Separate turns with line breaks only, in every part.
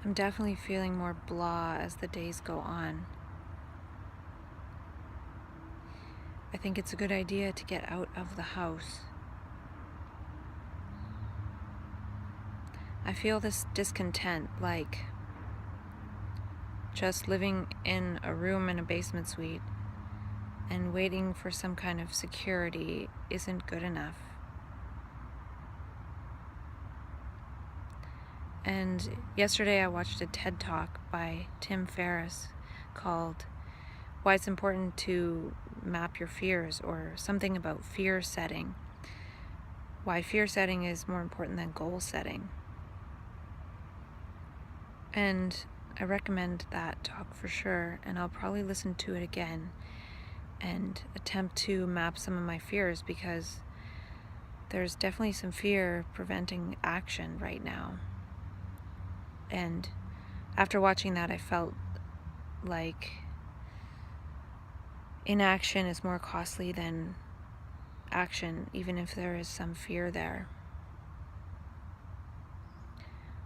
I'm definitely feeling more blah as the days go on. I think it's a good idea to get out of the house. I feel this discontent, like just living in a room in a basement suite and waiting for some kind of security isn't good enough. And yesterday I watched a TED Talk by Tim Ferriss called Why It's Important to Map Your Fears, or something about fear setting. Why fear setting is more important than goal setting. And I recommend that talk for sure, and I'll probably listen to it again and attempt to map some of my fears, because there's definitely some fear preventing action right now. And after watching that, I felt like inaction is more costly than action, even if there is some fear there.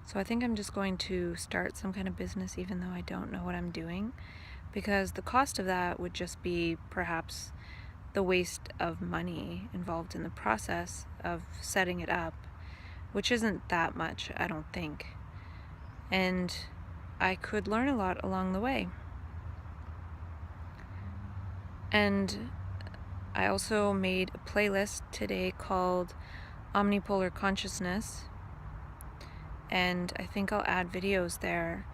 So I think I'm just going to start some kind of business, even though I don't know what I'm doing, because the cost of that would just be perhaps the waste of money involved in the process of setting it up, which isn't that much, I don't think. And I could learn a lot along the way. And I also made a playlist today called Omnipolar Consciousness, and I think I'll add videos there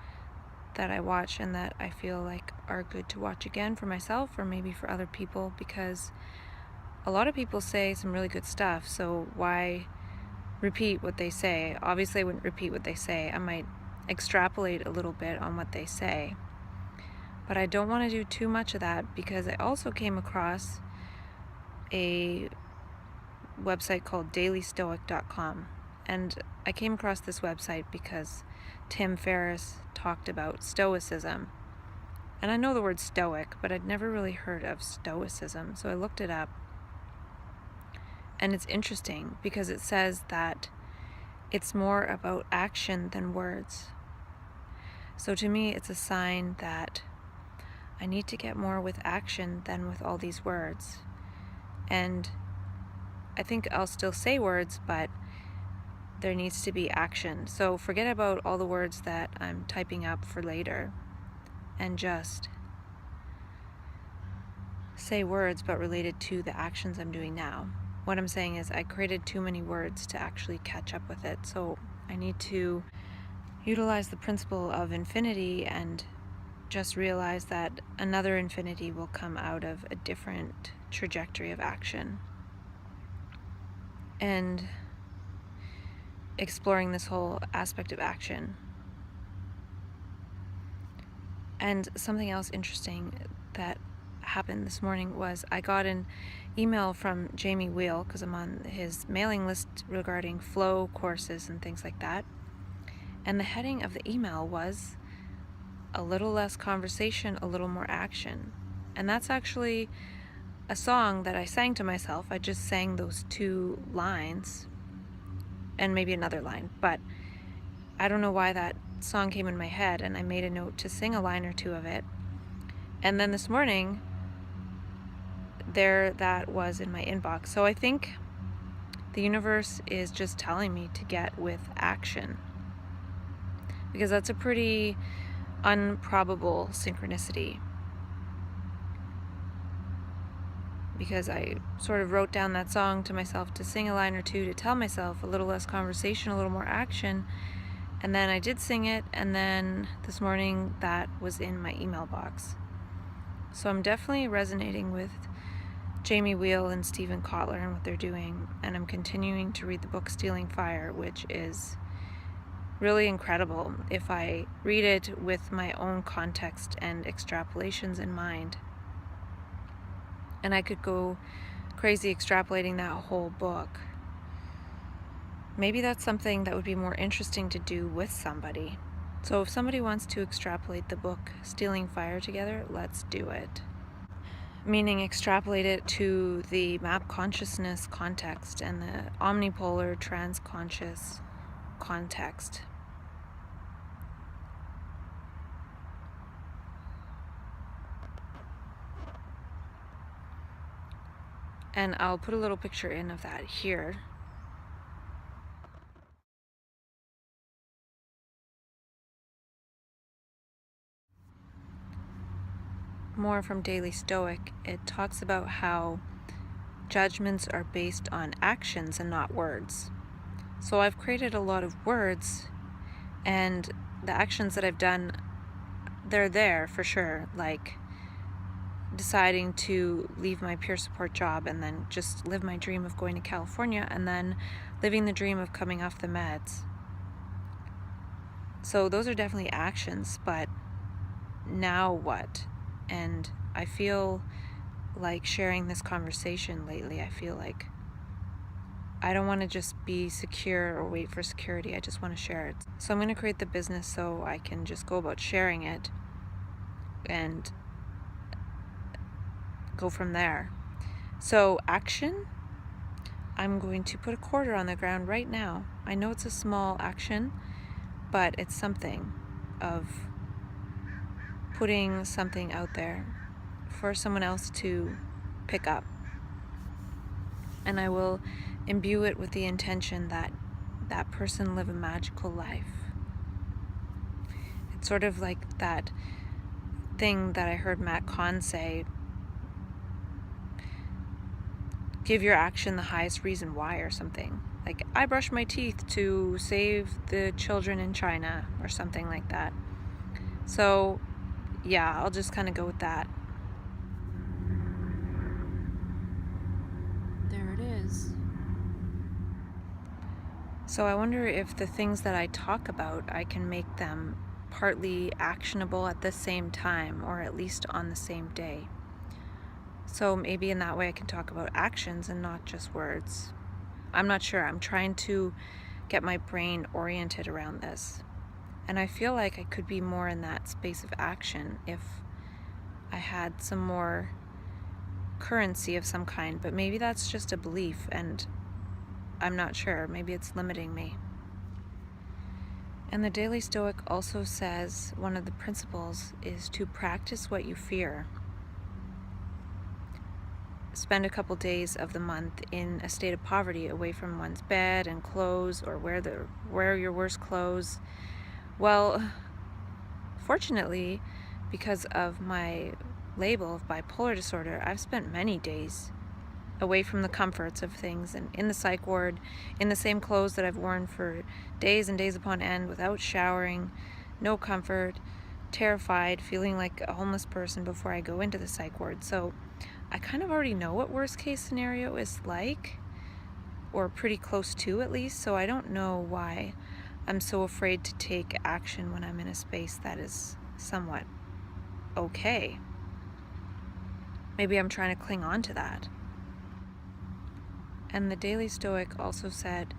that I watch and that I feel like are good to watch again for myself or maybe for other people, because a lot of people say some really good stuff, so why repeat what they say? Obviously I wouldn't repeat what they say. I might extrapolate a little bit on what they say, but I don't want to do too much of that, because I also came across a website called dailystoic.com, and I came across this website because Tim Ferriss talked about stoicism, and I know the word stoic, but I'd never really heard of stoicism, so I looked it up. And it's interesting because it says that it's more about action than words. So to me, it's a sign that I need to get more with action than with all these words. And I think I'll still say words, but there needs to be action. So forget about all the words that I'm typing up for later and just say words but related to the actions I'm doing now. What I'm saying is I created too many words to actually catch up with it. So I need to utilize the principle of infinity and just realize that another infinity will come out of a different trajectory of action. And exploring this whole aspect of action. And something else interesting that happened this morning was I got an email from Jamie Wheel, because I'm on his mailing list regarding flow courses and things like that. And the heading of the email was a little less conversation, a little more action. And that's actually a song that I sang to myself. I just sang those 2 lines and maybe another line, but I don't know why that song came in my head, and I made a note to sing a line or 2 of it. And then this morning, there that was in my inbox. So I think the universe is just telling me to get with action, because that's a pretty improbable synchronicity. Because I sort of wrote down that song to myself to sing a line or 2 to tell myself a little less conversation, a little more action. And then I did sing it, and then this morning that was in my email box. So I'm definitely resonating with Jamie Wheel and Stephen Kotler and what they're doing, and I'm continuing to read the book Stealing Fire, which is really incredible if I read it with my own context and extrapolations in mind. And I could go crazy extrapolating that whole book. Maybe that's something that would be more interesting to do with somebody. So if somebody wants to extrapolate the book Stealing Fire together, let's do it. Meaning extrapolate it to the map consciousness context and the omnipolar transconscious context. And I'll put a little picture in of that here. More from Daily Stoic, it talks about how judgments are based on actions and not words. So I've created a lot of words, and the actions that I've done, they're there for sure, like deciding to leave my peer support job and then just live my dream of going to California, and then living the dream of coming off the meds. So those are definitely actions, but now what? And I feel like sharing this conversation lately. I feel like I don't want to just be secure or wait for security. I just want to share it. So I'm going to create the business so I can just go about sharing it and go from there. So action, I'm going to put a quarter on the ground right now. I know it's a small action, but it's something of putting something out there for someone else to pick up. And I will imbue it with the intention that that person live a magical life. It's sort of like that thing that I heard Matt Kahn say, give your action the highest reason why, or something. Like, I brush my teeth to save the children in China, or something like that. So yeah, I'll just kind of go with that. There it is. So I wonder if the things that I talk about, I can make them partly actionable at the same time, or at least on the same day. So maybe in that way I can talk about actions and not just words. I'm not sure. I'm trying to get my brain oriented around this. And I feel like I could be more in that space of action if I had some more currency of some kind, but maybe that's just a belief and I'm not sure. Maybe it's limiting me. And the Daily Stoic also says one of the principles is to practice what you fear. Spend a couple days of the month in a state of poverty, away from one's bed and clothes, or wear your worst clothes. Well, fortunately, because of my label of bipolar disorder, I've spent many days away from the comforts of things and in the psych ward, in the same clothes that I've worn for days and days upon end, without showering, no comfort, terrified, feeling like a homeless person before I go into the psych ward. So I kind of already know what worst case scenario is like, or pretty close to at least, so I don't know why I'm so afraid to take action when I'm in a space that is somewhat okay. Maybe I'm trying to cling on to that. And the Daily Stoic also said,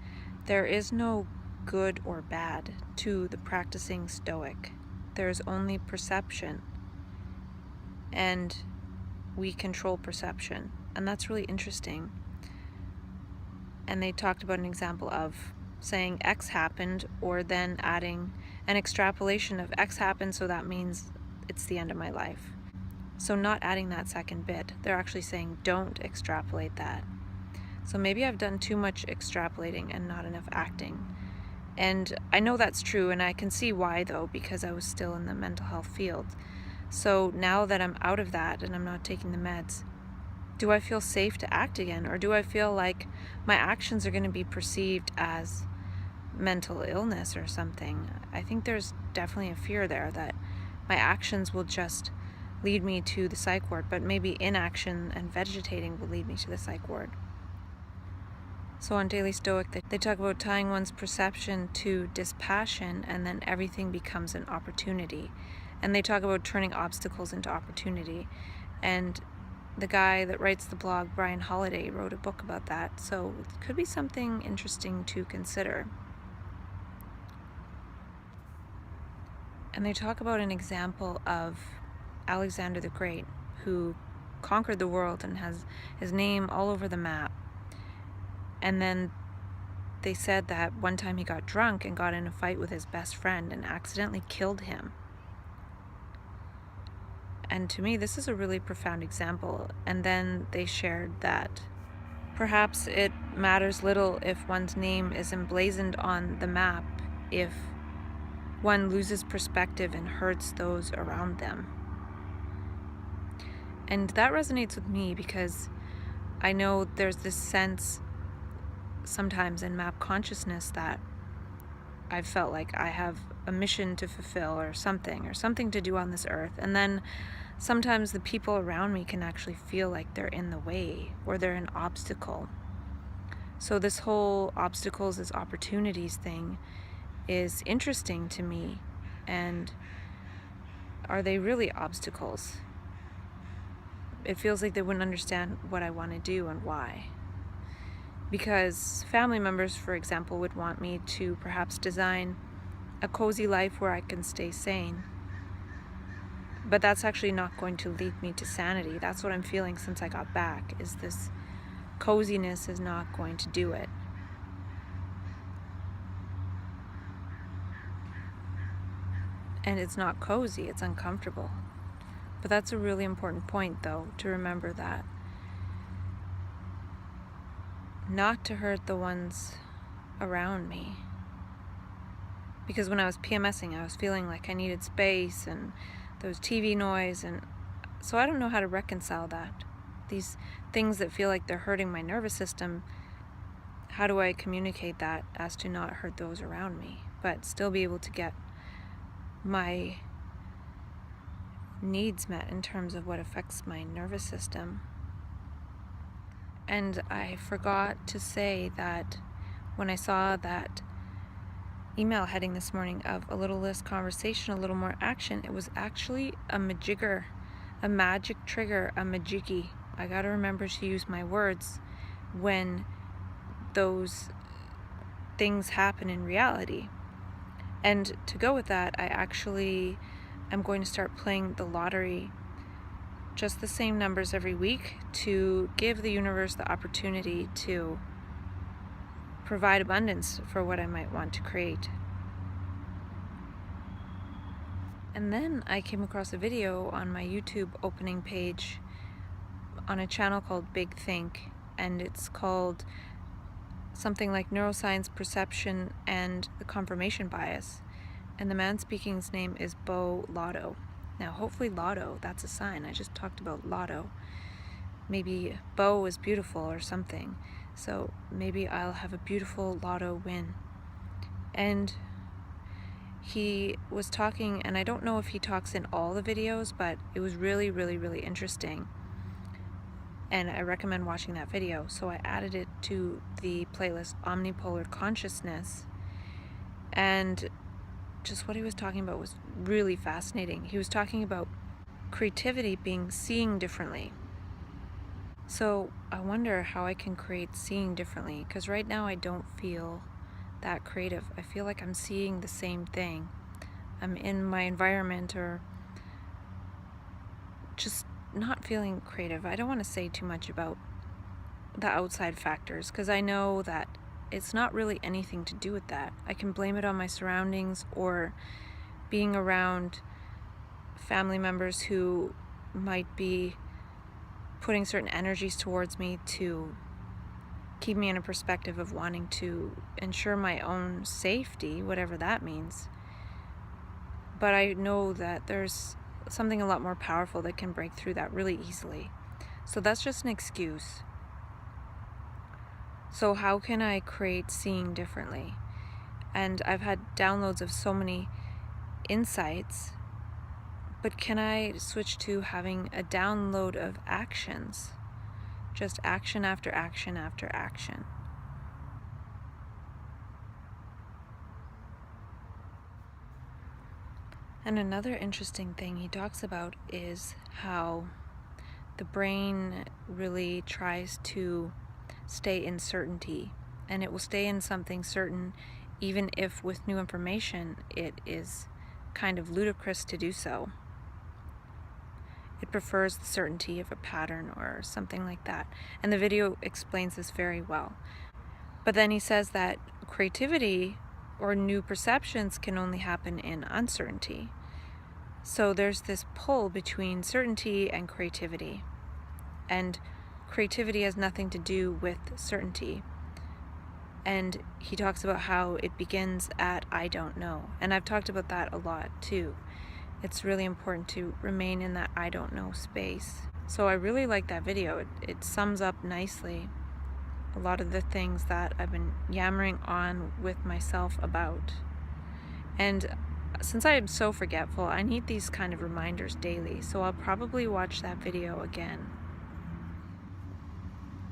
there is no good or bad to the practicing Stoic. There is only perception, and we control perception. And that's really interesting. And they talked about an example of saying X happened, or then adding an extrapolation of X happened, so that means it's the end of my life. So not adding that second bit. They're actually saying don't extrapolate that. So maybe I've done too much extrapolating and not enough acting. And I know that's true, and I can see why though, because I was still in the mental health field. So now that I'm out of that and I'm not taking the meds, do I feel safe to act again? Or do I feel like my actions are going to be perceived as mental illness or something? I think there's definitely a fear there that my actions will just lead me to the psych ward, but maybe inaction and vegetating will lead me to the psych ward. So on Daily Stoic, they talk about tying one's perception to dispassion, and then everything becomes an opportunity. And they talk about turning obstacles into opportunity. And the guy that writes the blog, Brian Holiday, wrote a book about that. So it could be something interesting to consider. And they talk about an example of Alexander the Great, who conquered the world and has his name all over the map. And then they said that one time he got drunk and got in a fight with his best friend and accidentally killed him. And to me, this is a really profound example. And then they shared that Perhaps it matters little if one's name is emblazoned on the map if one loses perspective and hurts those around them. And that resonates with me because I know there's this sense sometimes in map consciousness that I've felt like I have a mission to fulfill or something to do on this earth. And then sometimes the people around me can actually feel like they're in the way or they're an obstacle. So this whole obstacles as opportunities thing is interesting to me. And are they really obstacles? It feels like they wouldn't understand what I want to do and why. Because family members, for example, would want me to perhaps design a cozy life where I can stay sane. But that's actually not going to lead me to sanity. That's what I'm feeling since I got back, is this coziness is not going to do it. And it's not cozy, it's uncomfortable. But that's a really important point, though, to remember that. Not to hurt the ones around me. Because when I was PMSing, I was feeling like I needed space and there was TV noise, and so I don't know how to reconcile that. These things that feel like they're hurting my nervous system, how do I communicate that as to not hurt those around me, but still be able to get my needs met in terms of what affects my nervous system? And I forgot to say that when I saw that email heading this morning of a little less conversation, a little more action, it was actually a majigger, a magic trigger, a majiggy. I gotta remember to use my words when those things happen in reality. And to go with that, I actually am going to start playing the lottery, just the same numbers every week, to give the universe the opportunity to provide abundance for what I might want to create. And then I came across a video on my YouTube opening page on a channel called Big Think, and it's called something like Neuroscience, Perception, and the Confirmation Bias. And the man speaking's name is Bo Lotto. Now, hopefully Lotto, that's a sign. I just talked about Lotto. Maybe Bo is beautiful or something. So maybe I'll have a beautiful Lotto win. And he was talking, and I don't know if he talks in all the videos, but it was really, really, really interesting. And I recommend watching that video. So I added it to the playlist Omnipolar Consciousness. And just what he was talking about was really fascinating. He was talking about creativity being seeing differently. So I wonder how I can create seeing differently, because right now I don't feel that creative. I feel like I'm seeing the same thing. I'm in my environment or just not feeling creative. I don't want to say too much about the outside factors, because I know that it's not really anything to do with that. I can blame it on my surroundings or being around family members who might be putting certain energies towards me to keep me in a perspective of wanting to ensure my own safety, whatever that means. But I know that there's something a lot more powerful that can break through that really easily. So that's just an excuse. So how can I create seeing differently? And I've had downloads of so many insights, but can I switch to having a download of actions? Just action after action after action. And another interesting thing he talks about is how the brain really tries to stay in certainty, and it will stay in something certain even if with new information it is kind of ludicrous to do so. It prefers the certainty of a pattern or something like that, and the video explains this very well. But then he says that creativity or new perceptions can only happen in uncertainty. So there's this pull between certainty and creativity. And creativity has nothing to do with certainty. And he talks about how it begins at I don't know. And I've talked about that a lot too. It's really important to remain in that I don't know space. So I really like that video. It sums up nicely a lot of the things that I've been yammering on with myself about. And since I am so forgetful, I need these kind of reminders daily. So I'll probably watch that video again.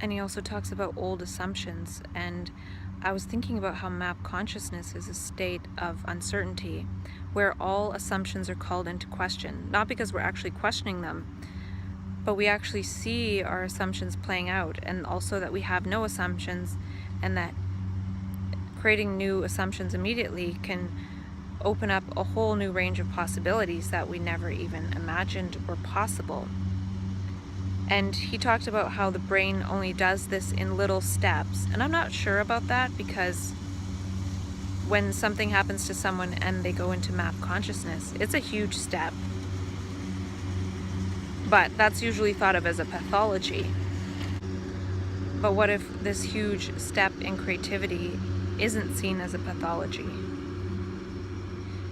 And he also talks about old assumptions, and I was thinking about how map consciousness is a state of uncertainty where all assumptions are called into question, not because we're actually questioning them, but we actually see our assumptions playing out, and also that we have no assumptions, and that creating new assumptions immediately can open up a whole new range of possibilities that we never even imagined were possible. And he talked about how the brain only does this in little steps. And I'm not sure about that, because when something happens to someone and they go into map consciousness, it's a huge step. But that's usually thought of as a pathology. But what if this huge step in creativity isn't seen as a pathology?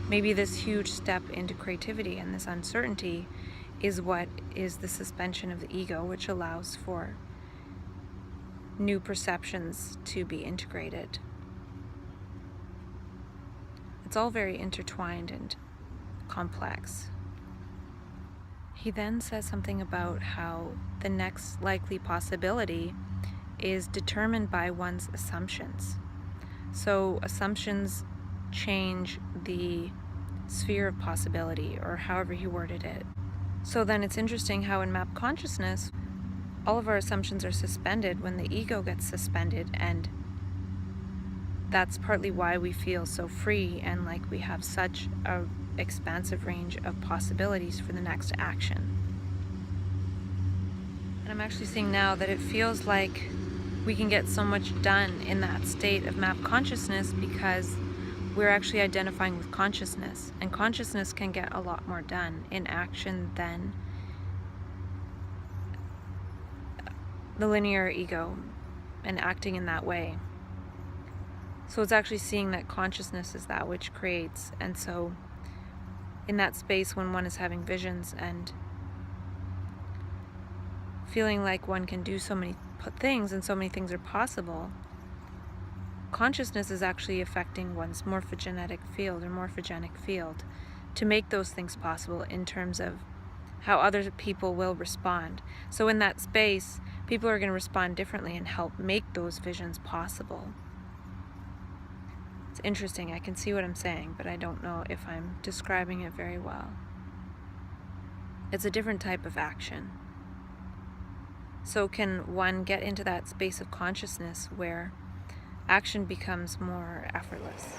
Maybe this huge step into creativity and this uncertainty is what is the suspension of the ego, which allows for new perceptions to be integrated. It's all very intertwined and complex. He then says something about how the next likely possibility is determined by one's assumptions. So assumptions change the sphere of possibility, or however he worded it. So then it's interesting how in map consciousness, all of our assumptions are suspended when the ego gets suspended, and that's partly why we feel so free and like we have such a expansive range of possibilities for the next action. And I'm actually seeing now that it feels like we can get so much done in that state of map consciousness because we're actually identifying with consciousness, and consciousness can get a lot more done in action than the linear ego and acting in that way. So it's actually seeing that consciousness is that which creates. And so in that space, when one is having visions and feeling like one can do so many things and so many things are possible, consciousness is actually affecting one's morphogenic field to make those things possible in terms of how other people will respond. So in that space, people are going to respond differently and help make those visions possible. It's interesting. I can see what I'm saying, but I don't know if I'm describing it very well. It's a different type of action. So can one get into that space of consciousness where action becomes more effortless?